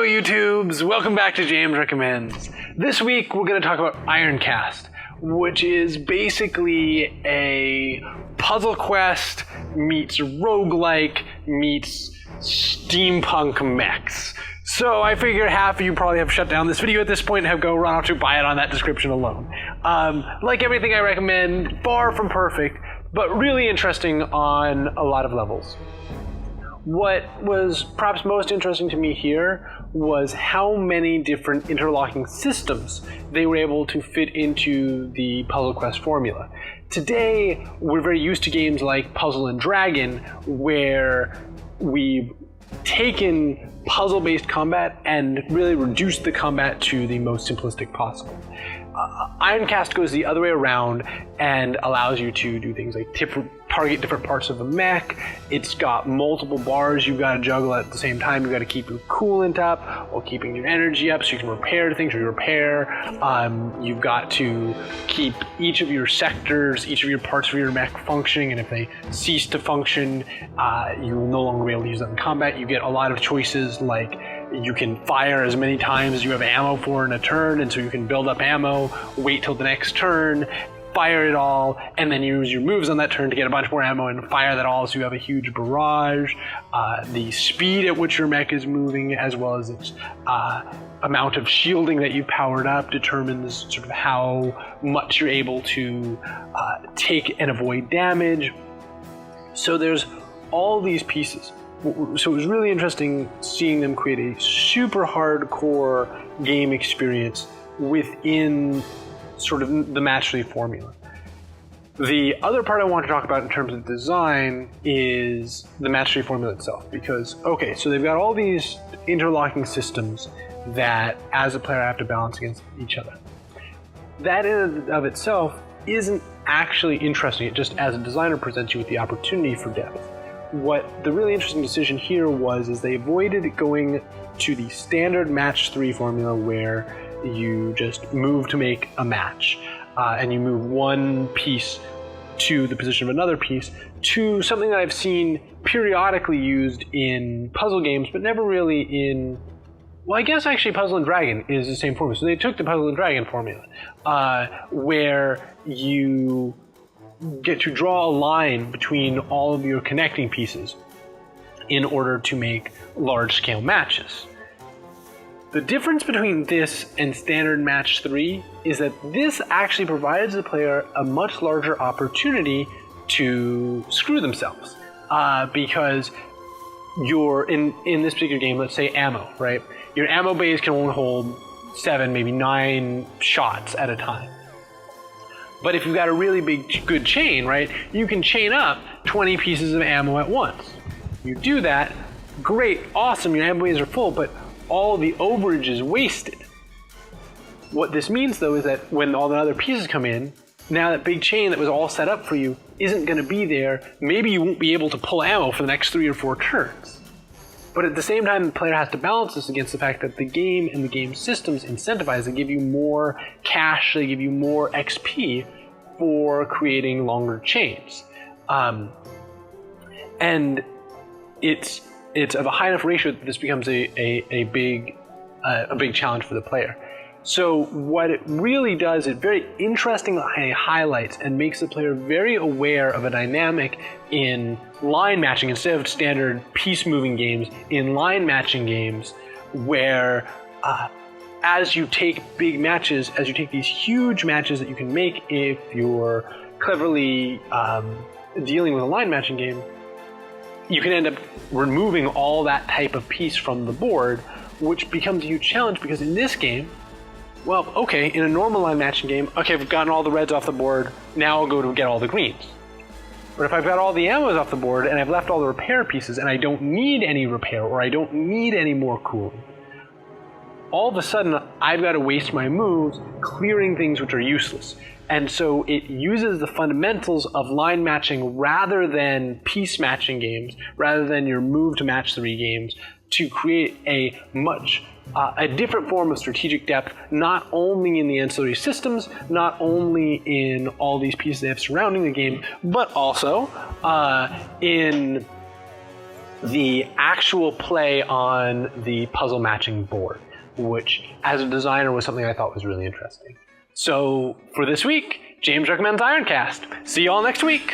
YouTubes, welcome back to James Recommends. This week we're going to talk about Ironcast, which is basically a puzzle quest meets roguelike meets steampunk mechs. So I figure half of you probably have shut down this video at this point and have go run off to buy it on that description alone. Like everything I recommend, far from perfect, but really interesting on a lot of levels. What was perhaps most interesting to me here was how many different interlocking systems they were able to fit into the Puzzle Quest formula. Today, we're very used to games like Puzzle and Dragon, where we've taken puzzle-based combat and really reduced the combat to the most simplistic possible. Ironcast goes the other way around and allows you to do things like target different parts of a mech. It's got multiple bars you've got to juggle at the same time. You've got to keep your coolant up while keeping your energy up so you can repair things or repair. You've got to keep each of your sectors, each of your parts of your mech functioning, and if they cease to function, you will no longer be able to use them in combat. You get a lot of choices like you can fire as many times as you have ammo for in a turn, and so you can build up ammo, wait till the next turn, fire it all, and then use your moves on that turn to get a bunch more ammo and fire that all so you have a huge barrage. The speed at which your mech is moving, as well as its amount of shielding that you've powered up, determines sort of how much you're able to take and avoid damage. So there's all these pieces. So it was really interesting seeing them create a super hardcore game experience within sort of the Match 3 formula. The other part I want to talk about in terms of design is the Match 3 formula itself, because, okay, so they've got all these interlocking systems that, as a player, I have to balance against each other. That in and of itself isn't actually interesting. It just, as a designer, presents you with the opportunity for depth. What the really interesting decision here is they avoided going to the standard Match 3 formula where you just move to make a match, and you move one piece to the position of another piece, to something that I've seen periodically used in puzzle games, but never really in... Well, I guess actually Puzzle and Dragon is the same formula. So they took the Puzzle and Dragon formula, where you get to draw a line between all of your connecting pieces in order to make large-scale matches. The difference between this and standard Match 3 is that this actually provides the player a much larger opportunity to screw themselves, because you're in this particular game, let's say ammo, right? Your ammo bays can only hold 7, maybe 9 shots at a time. But if you've got a really good chain, right, you can chain up 20 pieces of ammo at once. You do that, great, awesome, your ammo bays are full, but all the overage is wasted. What this means, though, is that when all the other pieces come in, now that big chain that was all set up for you isn't going to be there. Maybe you won't be able to pull ammo for the next 3 or 4 turns. But at the same time, the player has to balance this against the fact that the game and the game systems incentivize. They give you more cash, they give you more XP for creating longer chains. And it's of a high enough ratio that this becomes a big challenge for the player. So what it really does, it very interestingly highlights and makes the player very aware of a dynamic in line matching instead of standard piece moving games, in line matching games where as you take big matches, as you take these huge matches that you can make if you're cleverly dealing with a line matching game, you can end up removing all that type of piece from the board, which becomes a huge challenge because in this game, well, okay, in a normal line matching game, okay, I've gotten all the reds off the board, now I'll go to get all the greens. But if I've got all the ammos off the board and I've left all the repair pieces and I don't need any repair or I don't need any more cooling, all of a sudden I've got to waste my moves clearing things which are useless. And so it uses the fundamentals of line matching rather than piece matching games, rather than your move to match 3 games, to create a different form of strategic depth, not only in the ancillary systems, not only in all these pieces they have surrounding the game, but also in the actual play on the puzzle matching board, which as a designer was something I thought was really interesting. So for this week, James recommends Ironcast. See you all next week.